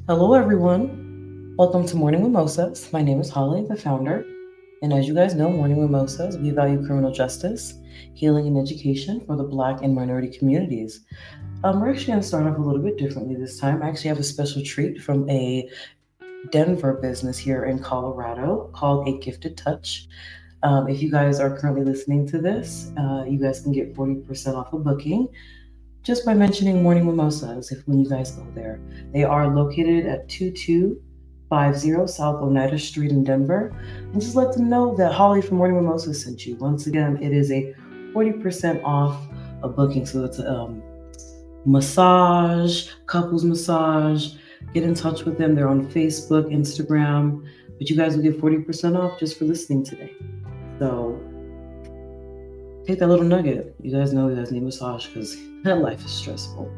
Hello, everyone. Welcome to Morning Mimosas. My name is Holly, the founder. And as you guys know, Morning Mimosas, we value criminal justice, healing, and education for the Black and minority communities. We're actually going to start off a little bit differently this time. I actually have a special treat from a Denver business here in Colorado called A Gifted Touch. If you guys are currently listening to this, you guys can get 40% off a booking just by mentioning Morning Mimosas if when you guys go there. They are located at 2250 South Oneida Street in Denver. And just let them know that Holly from Morning Mimosas sent you. Once again, it is a 40% off a booking. So it's a massage, couples massage. Get in touch with them. They're on Facebook, Instagram. But you guys will get 40% off just for listening today. So take that little nugget. You guys know you guys need massage because life is stressful.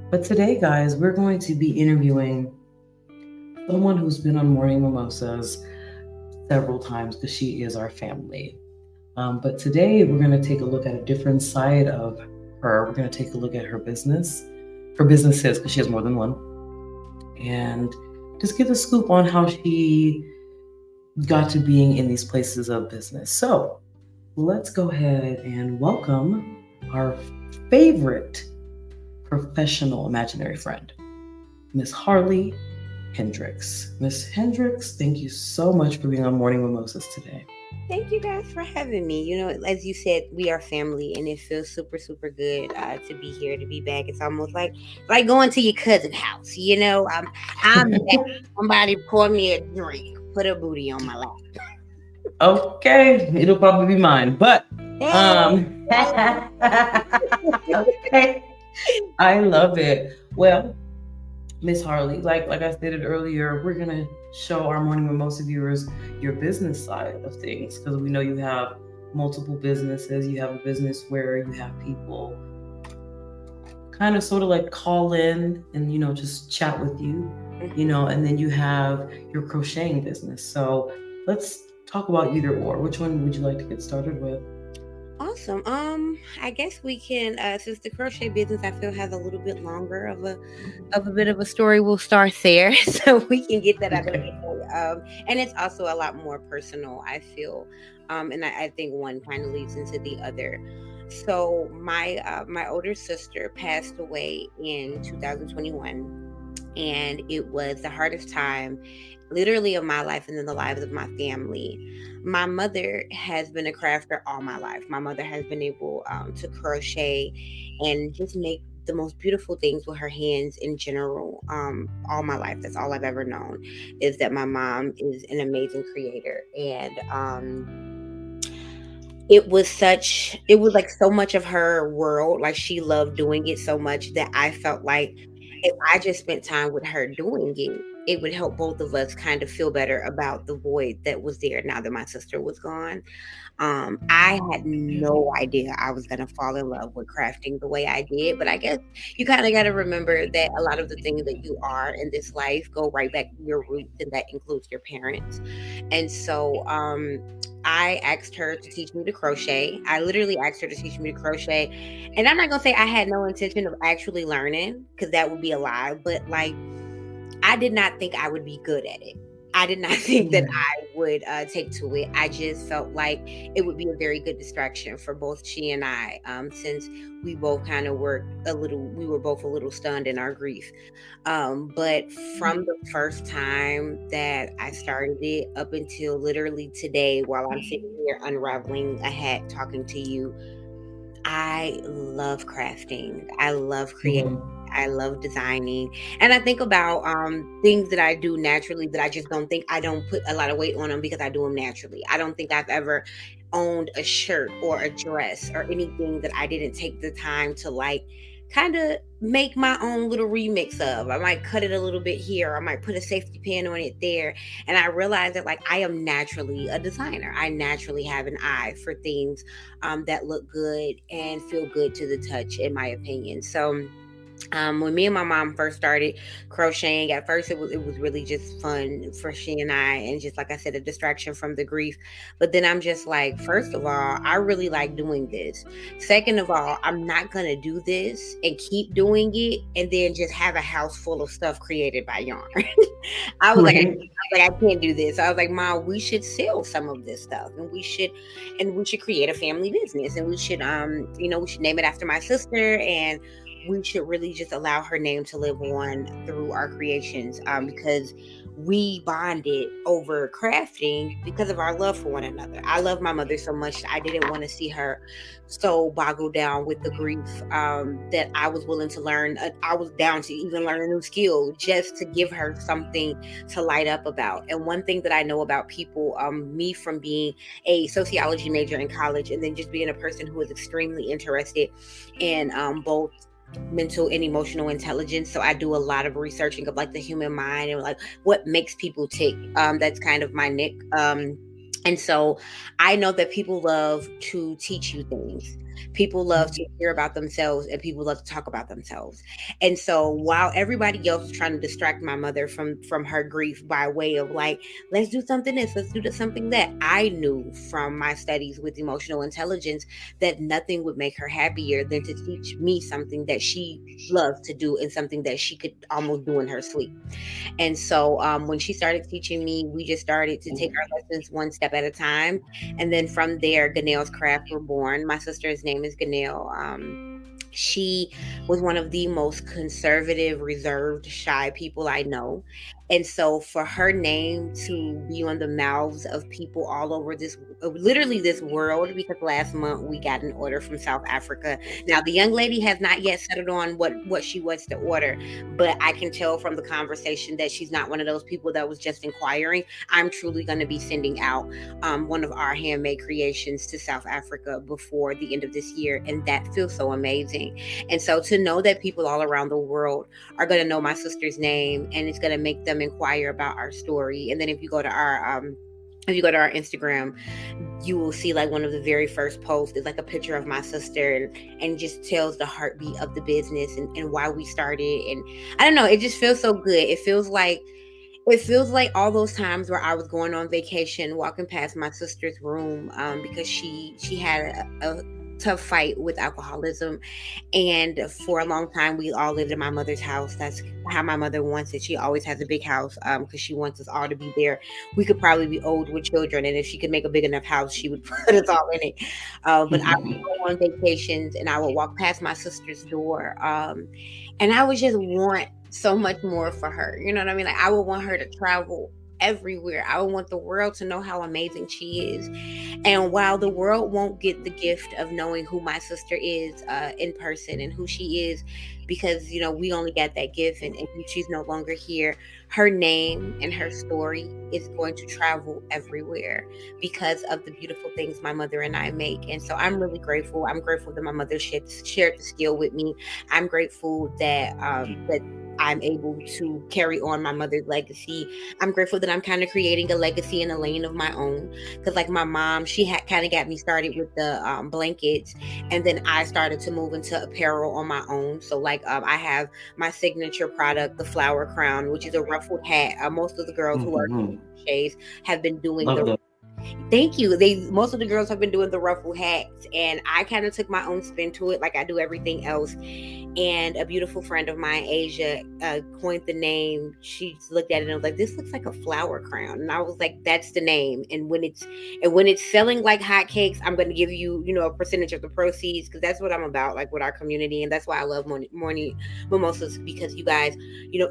But today, guys, we're going to be interviewing someone who's been on Morning Mimosas several times because she is our family. But today, we're going to take a look at a different side of her. We're going to take a look at her businesses, because she has more than one, and just give a scoop on how she got to being in these places of business. So let's go ahead and welcome our favorite professional imaginary friend, Miss Harley Hendrixx. Miss Hendrixx, thank you so much for being on Morning Mimosas today. Thank you guys for having me. As you said, we are family, and it feels super, super good to be here, to be back. It's almost like going to your cousin's house. I'm back. Somebody pour me a drink, put a booty on my lap. Okay, it'll probably be mine, but okay, I love it. Well, Miss Harley, like I stated earlier, we're gonna show our Morning Mimosa viewers your business side of things because we know you have multiple businesses. You have a business where you have people kind of sort of like call in and just chat with you, and then you have your crocheting business. So let's talk about either or. Which one would you like to get started with? Awesome. I guess we can, since the crochet business I feel has a little bit longer of a bit of a story, we'll start there so we can get that out of the way. And it's also a lot more personal, I feel, and I think one kind of leads into the other. So my older sister passed away in 2021, and it was the hardest time literally of my life and in the lives of my family. My mother has been a crafter all my life. My mother has been able to crochet and just make the most beautiful things with her hands in general, all my life. That's all I've ever known, is that my mom is an amazing creator. And it was like so much of her world. Like, she loved doing it so much that I felt like if I just spent time with her doing it, it would help both of us kind of feel better about the void that was there now that my sister was gone. I had no idea I was going to fall in love with crafting the way I did, but I guess you kind of got to remember that a lot of the things that you are in this life go right back to your roots, and that includes your parents. And so, I asked her to teach me to crochet. I literally asked her to teach me to crochet. And I'm not going to say I had no intention of actually learning, because that would be a lie. But like, I did not think I would be good at it. I did not think that I would take to it. I just felt like it would be a very good distraction for both she and I, since we both kind of we were both a little stunned in our grief. But from the first time that I started it up until literally today, while I'm sitting here unraveling a hat talking to you, I love crafting. I love creating. Mhm. I love designing. And I think about things that I do naturally that I don't put a lot of weight on them because I do them naturally. I don't think I've ever owned a shirt or a dress or anything that I didn't take the time to like kind of make my own little remix of. I might cut it a little bit here. I might put a safety pin on it there. And I realized that like I am naturally a designer. I naturally have an eye for things that look good and feel good to the touch, in my opinion. So When me and my mom first started crocheting, at first it was really just fun for she and I, and just like I said, a distraction from the grief. But then I'm just like, first of all, I really like doing this. Second of all, I'm not gonna do this and keep doing it and then just have a house full of stuff created by yarn. I was like, Right. I can't do this. I was like, Mom, we should sell some of this stuff, and we should create a family business, and we should we should name it after my sister, and we should really just allow her name to live on through our creations, because we bonded over crafting because of our love for one another. I love my mother so much. I didn't want to see her so boggled down with the grief, that I was willing to learn. I was down to even learn a new skill just to give her something to light up about. And one thing that I know about people, me from being a sociology major in college, and then just being a person who is extremely interested in both mental and emotional intelligence. So I do a lot of researching of like the human mind and like what makes people tick. That's kind of my nick. And so I know that people love to teach you things. People love to hear about themselves, and people love to talk about themselves. And so while everybody else was trying to distract my mother from her grief by way of like, let's do something this, let's do something that, I knew from my studies with emotional intelligence that nothing would make her happier than to teach me something that she loves to do and something that she could almost do in her sleep. And so when she started teaching me, we just started to take our lessons one step at a time. And then from there, Ganell's Craft were born. My sister's name is Ganell. She was one of the most conservative, reserved, shy people I know. And so for her name to be on the mouths of people all over this, literally this world, because last month we got an order from South Africa. Now, the young lady has not yet settled on what she wants to order, but I can tell from the conversation that she's not one of those people that was just inquiring. I'm truly going to be sending out one of our handmade creations to South Africa before the end of this year. And that feels so amazing. And so to know that people all around the world are going to know my sister's name, and it's going to make them inquire about our story. And then if you go to our Instagram, you will see like one of the very first posts is like a picture of my sister, and just tells the heartbeat of the business, and why we started. And I don't know, it just feels so good. It feels like all those times where I was going on vacation, walking past my sister's room, because she had a tough fight with alcoholism, and for a long time we all lived in my mother's house. That's how my mother wants it. She always has a big house, because she wants us all to be there. We could probably be old with children, and if she could make a big enough house, she would put us all in it. But I would go on vacations, and I would walk past my sister's door, and I would just want so much more for her. You know what I mean? Like, I would want her to travel everywhere. I would want the world to know how amazing she is. And while the world won't get the gift of knowing who my sister is in person, and who she is, because we only got that gift, and she's no longer here, her name and her story is going to travel everywhere because of the beautiful things my mother and I make. And so I'm really grateful. I'm grateful that my mother shared the skill with me. I'm grateful that I'm able to carry on my mother's legacy. I'm grateful that I'm kind of creating a legacy in a lane of my own. Because like my mom, she had kind of got me started with the blankets, and then I started to move into apparel on my own. So like I have my signature product, the flower crown, which is a ruffled hat. Most of the girls who are Mhm. crochets have been doing Love the. that. Thank you. Most of the girls have been doing the ruffle hats, and I kind of took my own spin to it, like I do everything else. And a beautiful friend of mine, Asia, coined the name. She looked at it and was like, "This looks like a flower crown," and I was like, "That's the name." And when it's selling like hotcakes, I'm going to give you, a percentage of the proceeds, because that's what I'm about, like with our community, and that's why I love morning mimosas, because you guys,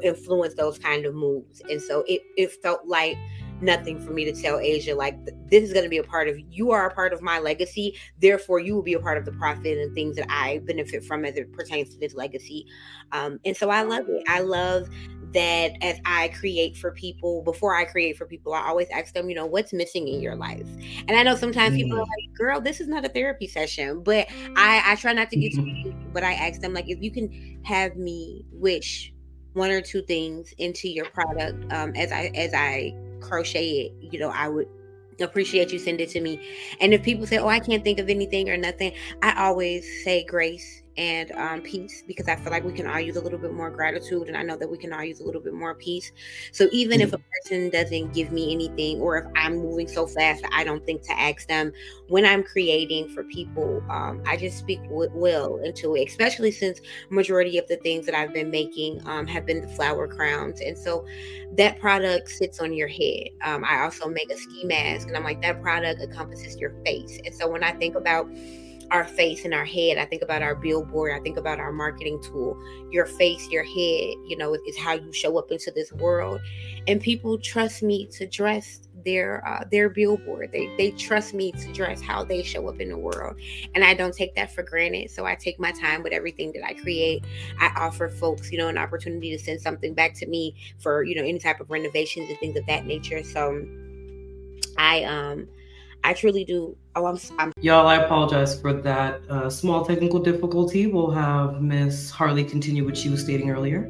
influence those kind of moves. And so it felt like nothing for me to tell Asia, like, this is going to be you are a part of my legacy, therefore you will be a part of the profit and things that I benefit from as it pertains to this legacy. And so I love it. I love that as I create for people, before I create for people, I always ask them, what's missing in your life? And I know sometimes people are Mm. like, girl, this is not a therapy session, but I try not to get too deep, but I ask them, like, if you can have me wish one or two things into your product, as I crochet it, I would appreciate you send it to me. And if people say, oh, I can't think of anything or nothing, I always say grace and peace, because I feel like we can all use a little bit more gratitude, and I know that we can all use a little bit more peace. So even if a person doesn't give me anything, or if I'm moving so fast that I don't think to ask them, when I'm creating for people, I just speak will into it, especially since majority of the things that I've been making have been the flower crowns. And so that product sits on your head. I also make a ski mask, and I'm like, that product encompasses your face. And so when I think about our face and our head, I think about our billboard, I think about our marketing tool. Your face, your head, is how you show up into this world. And people trust me to dress their billboard. They trust me to dress how they show up in the world, and I don't take that for granted. So I take my time with everything that I create. I offer folks, an opportunity to send something back to me for any type of renovations and things of that nature. So I truly do. Oh, I'm Y'all, I apologize for that small technical difficulty. We'll have Miss Harley continue what she was stating earlier.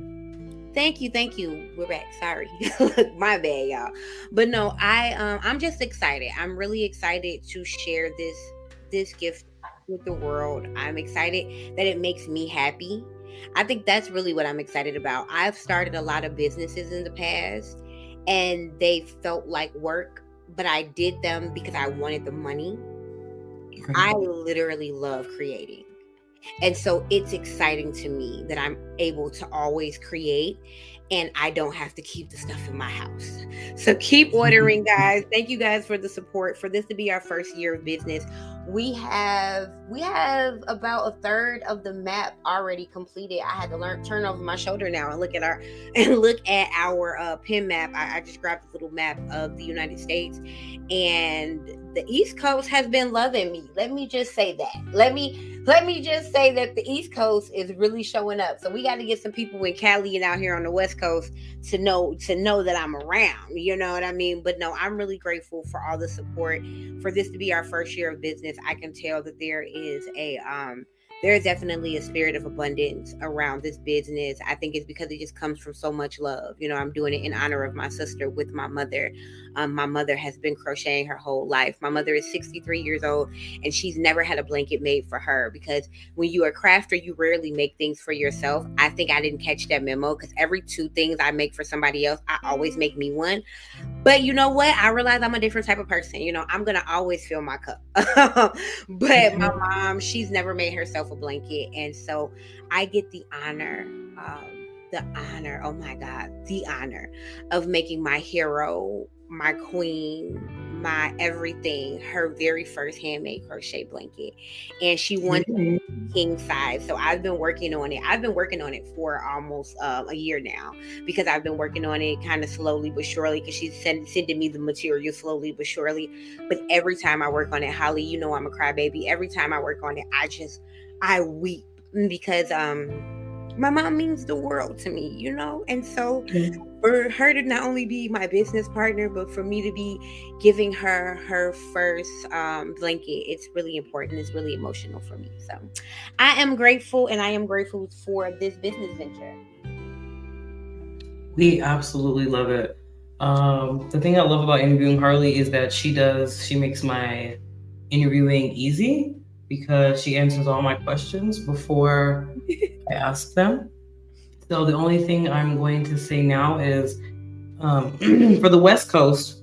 Thank you, thank you. We're back. Sorry, my bad, y'all. But no, I'm just excited. I'm really excited to share this gift with the world. I'm excited that it makes me happy. I think that's really what I'm excited about. I've started a lot of businesses in the past, and they felt like work, but I did them because I wanted the money. I literally love creating. And so it's exciting to me that I'm able to always create, and I don't have to keep the stuff in my house. So keep ordering, guys. Thank you guys for the support. For this to be our first year of business, we have about a third of the map already completed. I had to turn over my shoulder now and look at our pin map. I just grabbed a little map of the United States, and the East Coast has been loving me. Let me just say that. Let me just say that the East Coast is really showing up. So we got to get some people in Cali and out here on the West Coast to know that I'm around. You know what I mean? But no, I'm really grateful for all the support. For this to be our first year of business, I can tell that there is definitely a spirit of abundance around this business. I think it's because it just comes from so much love. I'm doing it in honor of my sister with my mother. My mother has been crocheting her whole life. My mother is 63 years old, and she's never had a blanket made for her, because when you are a crafter, you rarely make things for yourself. I think I didn't catch that memo, because every 2 things I make for somebody else, I always make me one. But you know what? I realize I'm a different type of person. I'm going to always fill my cup. But my mom, she's never made herself a blanket. And so I get the honor, oh my God, the honor of making my hero, my queen, my everything, her very first handmade crochet blanket. And she wants king size. So I've been working on it. I've been working on it for almost a year now, because I've been working on it kind of slowly but surely, because she's sending me the material slowly but surely. But every time I work on it, Holly, I'm a crybaby. Every time I work on it, I weep, because my mom means the world to me, and so for her to not only be my business partner, but for me to be giving her first blanket, it's really important. It's really emotional for me. So I am grateful, and I am grateful for this business venture. We absolutely love it. The thing I love about interviewing Harley is that she makes my interviewing easy, because she answers all my questions before I ask them. So the only thing I'm going to say now is for the West Coast,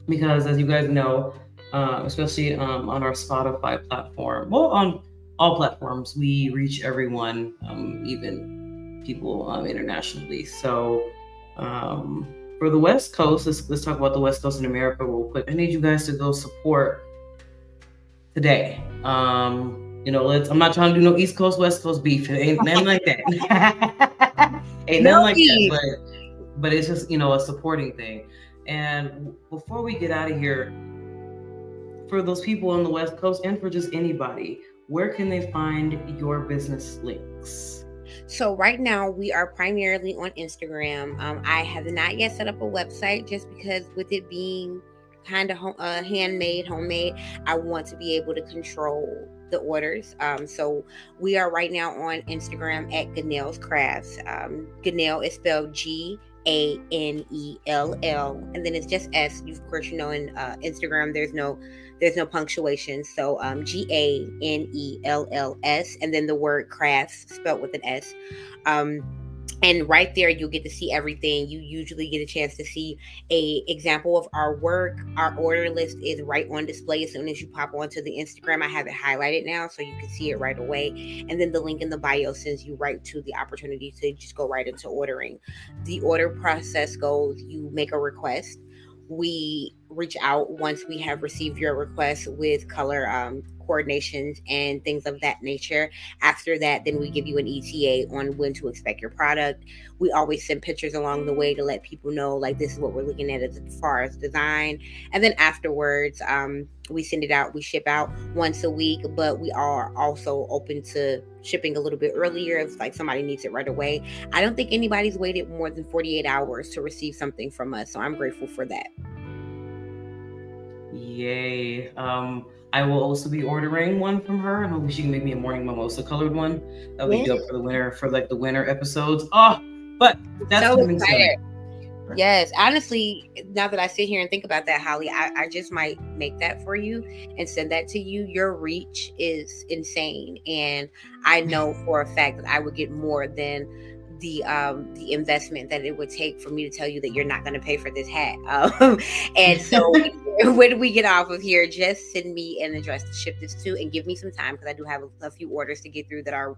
because as you guys know, especially on our Spotify platform, well, on all platforms, we reach everyone, even people internationally. So for the West Coast, let's talk about the West Coast in America real quick. I need you guys to go support today. I'm not trying to do no East Coast, West Coast beef. It ain't nothing like that. Ain't nothing like that, but it's just, a supporting thing. And before we get out of here, for those people on the West Coast, and for just anybody, where can they find your business links? So right now we are primarily on Instagram. I have not yet set up a website, just because with it being kind of handmade, homemade, I want to be able to control the orders. So we are right now on Instagram at Ganell's Crafts. Ganell is spelled Ganell. Ganell, and then it's just S. You, of course, in Instagram there's no punctuation, so Ganells, and then the word crafts spelled with an S. Um, and right there you'll get to see everything. You usually get a chance to see a example of our work. Our order list is right on display as soon as you pop onto the Instagram. I have it highlighted now so you can see it right away, and then the link in the bio sends you right to the opportunity to just go right into ordering. The order process goes: you make a request, we reach out once we have received your request with color coordinations and things of that nature. After that, then we give you an ETA on when to expect your product. We always send pictures along the way to let people know, like, this is what we're looking at as far as design. And then afterwards, we send it out. We ship out once a week, but we are also open to shipping a little bit earlier if like somebody needs it right away. I don't think anybody's waited more than 48 hours to receive something from us, so I'm grateful for that. Yay. I will also be ordering one from her, and hopefully she can make me a morning mimosa colored one. That'll be Yeah. dope for the winter, for like the winter episodes. Oh, but that's So coming soon. excited. Yes, honestly, now that I sit here and think about that, Holly, I just might make that for you and send that to you. Your reach is insane, and I know for a fact that I would get more than the investment that it would take for me to tell you that you're not going to pay for this hat. And so when we get off of here, just send me an address to ship this to, and give me some time because I do have a few orders to get through that are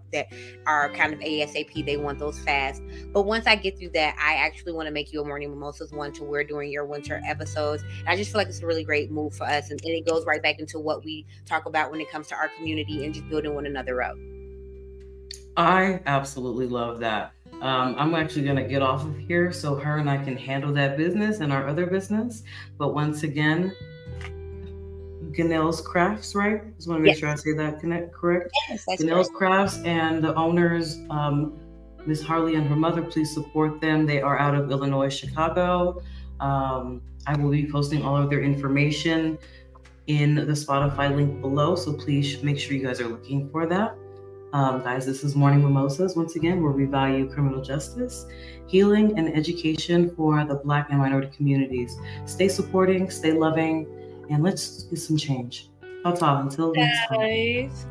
kind of ASAP. They want those fast. But once I get through that, I actually want to make you a Morning Mimosas one to wear during your winter episodes. And I just feel like it's a really great move for us, and it goes right back into what we talk about when it comes to our community and just building one another up. I absolutely love that. I'm actually going to get off of here so her and I can handle that business and our other business. But once again, Ganell's Crafts, right? Just want to make sure I say that correct. Yes, that's Ganell's correct. Crafts and the owners, Miss Harley and her mother, please support them. They are out of Illinois, Chicago. I will be posting all of their information in the Spotify link below, so please make sure you guys are looking for that. Guys, this is Morning Mimosas, once again, where we value criminal justice, healing, and education for the Black and minority communities. Stay supporting, stay loving, and let's get some change. Ta-ta, until next time. Guys.